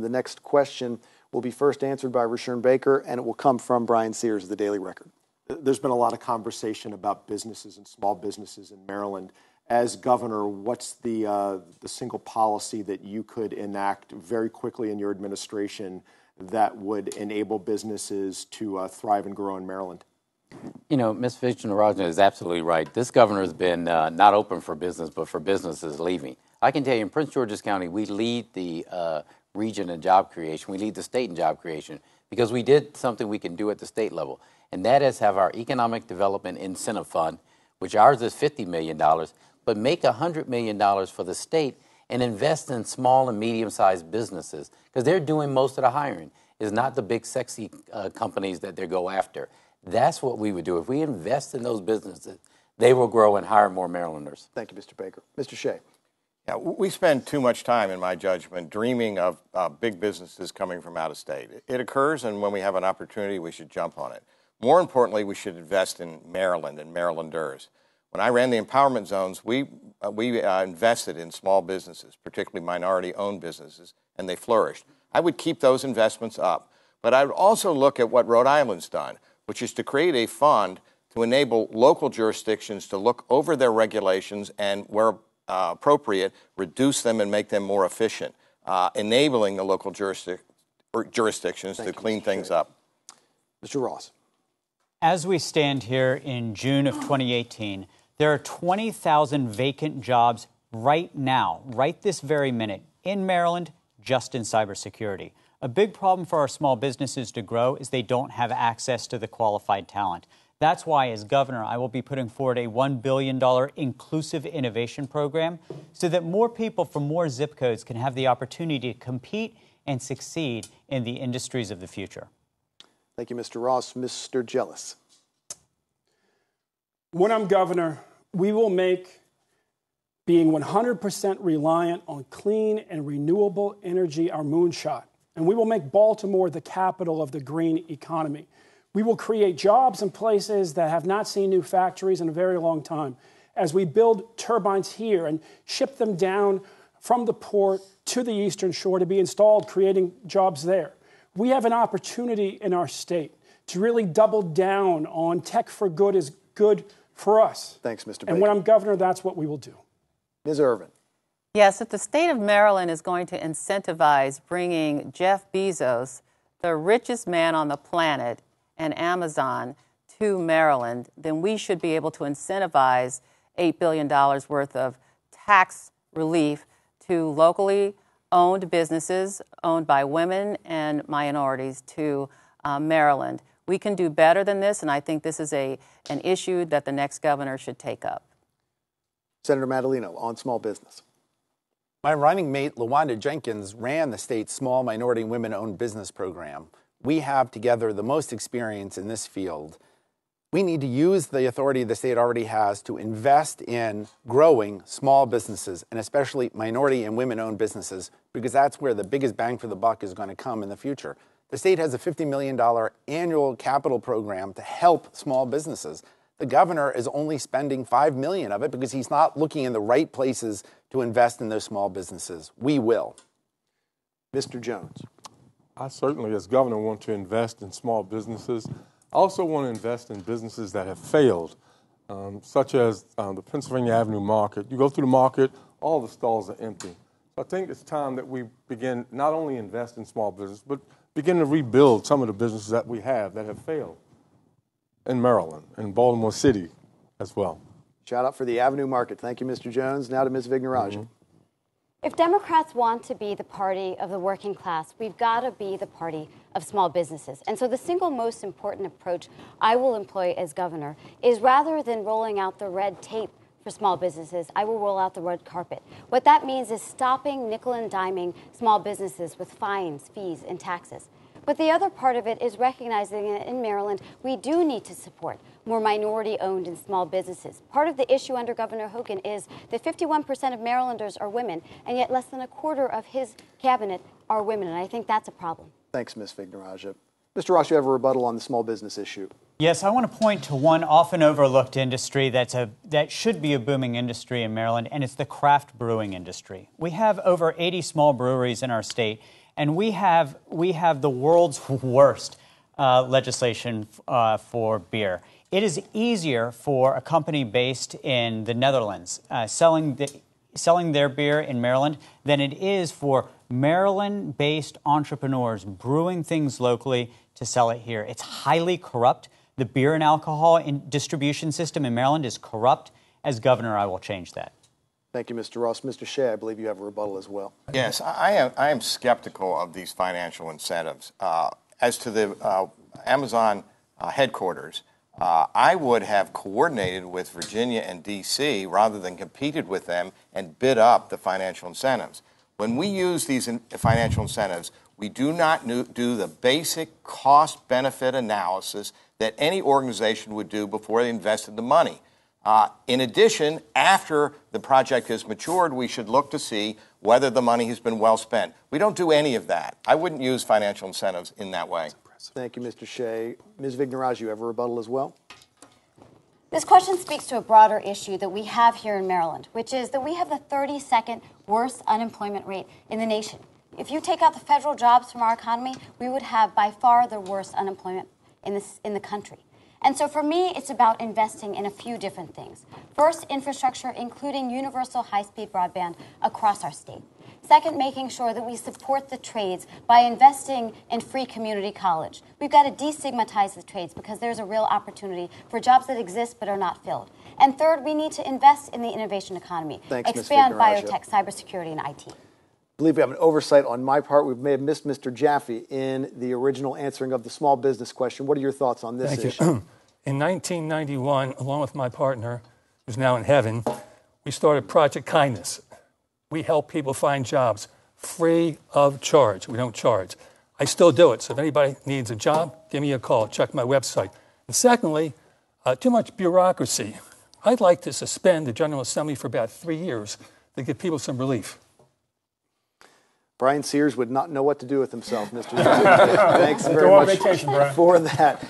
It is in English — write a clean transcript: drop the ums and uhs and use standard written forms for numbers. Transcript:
The next question will be first answered by Rashern Baker, and it will come from Brian Sears of the Daily Record. There's been a lot of conversation about businesses and small businesses in Maryland. As governor, what's the single policy that you could enact very quickly in your administration that would enable businesses to thrive and grow in Maryland? You know, Ms. Fitzgerald is absolutely right. This governor has been not open for business, but for businesses leaving. I can tell you in Prince George's County, we lead the region in job creation. We lead the state in job creation because we did something we can do at the state level, and that is have our Economic Development Incentive Fund, which ours is $50 million, but make $100 million for the state and invest in small and medium-sized businesses because they're doing most of the hiring. It's not the big, sexy companies that they go after. That's what we would do. If we invest in those businesses, they will grow and hire more Marylanders. Thank you, Mr. Baker. Mr. Shea. Yeah, we spend too much time, in my judgment, dreaming of big businesses coming from out of state. It occurs, and when we have an opportunity, we should jump on it. More importantly, we should invest in Maryland and Marylanders. When I ran the empowerment zones, we invested in small businesses, particularly minority-owned businesses, and they flourished. I would keep those investments up, but I would also look at what Rhode Island's done, which is to create a fund to enable local jurisdictions to look over their regulations and, where appropriate, reduce them and make them more efficient, enabling the local jurisdictions to clean things up. Mr. Ross. As we stand here in June of 2018, there are 20,000 vacant jobs right now, right this very minute, in Maryland, just in cybersecurity. A big problem for our small businesses to grow is they don't have access to the qualified talent. That's why, as governor, I will be putting forward a $1 billion inclusive innovation program so that more people from more zip codes can have the opportunity to compete and succeed in the industries of the future. Thank you, Mr. Ross. Mr. Jealous. When I'm governor, we will make being 100% reliant on clean and renewable energy our moonshot. And we will make Baltimore the capital of the green economy. We will create jobs in places that have not seen new factories in a very long time as we build turbines here and ship them down from the port to the Eastern Shore to be installed, creating jobs there. We have an opportunity in our state to really double down on tech for good is good for us. Thanks, Mr. Baker. And when I'm governor, that's what we will do. Ms. Irvin. Yes, if the state of Maryland is going to incentivize bringing Jeff Bezos, the richest man on the planet, and Amazon to Maryland, then we should be able to incentivize $8 billion worth of tax relief to locally owned businesses owned by women and minorities to Maryland. We can do better than this, and I think this is an issue that the next governor should take up. Senator Madaleno on small business. My running mate, LaWanda Jenkins, ran the state's small minority and women-owned business program. We have together the most experience in this field. We need to use the authority the state already has to invest in growing small businesses, and especially minority and women-owned businesses, because that's where the biggest bang for the buck is going to come in the future. The state has a $50 million annual capital program to help small businesses. The governor is only spending $5 million of it because he's not looking in the right places to invest in those small businesses. We will. Mr. Jones. I certainly, as governor, want to invest in small businesses. I also want to invest in businesses that have failed, such as the Pennsylvania Avenue Market. You go through the market, all the stalls are empty. So I think it's time that we begin not only invest in small business, but begin to rebuild some of the businesses that we have that have failed in Maryland and Baltimore City as well. Shout out for the Avenue Market. Thank you, Mr. Jones. Now to Ms. Vignarajah. If Democrats want to be the party of the working class, we've got to be the party of small businesses. And so the single most important approach I will employ as governor is, rather than rolling out the red tape for small businesses, I will roll out the red carpet. What that means is stopping nickel and diming small businesses with fines, fees, and taxes. But the other part of it is recognizing that in Maryland, we do need to support more minority-owned and small businesses. Part of the issue under Governor Hogan is that 51% of Marylanders are women, and yet less than a quarter of his cabinet are women, and I think that's a problem. Thanks, Ms. Vignarajah. Mr. Ross, you have a rebuttal on the small business issue. Yes, I want to point to one often overlooked industry that should be a booming industry in Maryland, and it's the craft brewing industry. We have over 80 small breweries in our state, And we have the world's worst legislation for beer. It is easier for a company based in the Netherlands selling their beer in Maryland than it is for Maryland-based entrepreneurs brewing things locally to sell it here. It's highly corrupt. The beer and alcohol distribution system in Maryland is corrupt. As governor, I will change that. Thank you, Mr. Ross. Mr. Shea, I believe you have a rebuttal as well. Yes, I am skeptical of these financial incentives. As to the Amazon headquarters, I would have coordinated with Virginia and D.C. rather than competed with them and bid up the financial incentives. When we use these financial incentives, we do not do the basic cost-benefit analysis that any organization would do before they invested the money. In addition, after the project has matured, we should look to see whether the money has been well spent. We don't do any of that. I wouldn't use financial incentives in that way. Thank you, Mr. Shea. Ms. Vigneraj, you have a rebuttal as well? This question speaks to a broader issue that we have here in Maryland, which is that we have the 32nd worst unemployment rate in the nation. If you take out the federal jobs from our economy, we would have by far the worst unemployment in the country. And so for me, it's about investing in a few different things. First, infrastructure, including universal high-speed broadband across our state. Second, making sure that we support the trades by investing in free community college. We've got to destigmatize the trades because there's a real opportunity for jobs that exist but are not filled. And third, we need to invest in the innovation economy. Thanks, expand Ms. Vigneraj. biotech, cybersecurity, and IT. I believe we have an oversight on my part. We may have missed Mr. Jaffe in the original answering of the small business question. What are your thoughts on this issue? In 1991, along with my partner, who's now in heaven, we started Project Kindness. We help people find jobs free of charge. We don't charge. I still do it. So if anybody needs a job, give me a call. Check my website. And secondly, too much bureaucracy. I'd like to suspend the General Assembly for about 3 years to give people some relief. Brian Sears would not know what to do with himself, Mr. Jaffe. Thanks very much vacation, Brian. for that.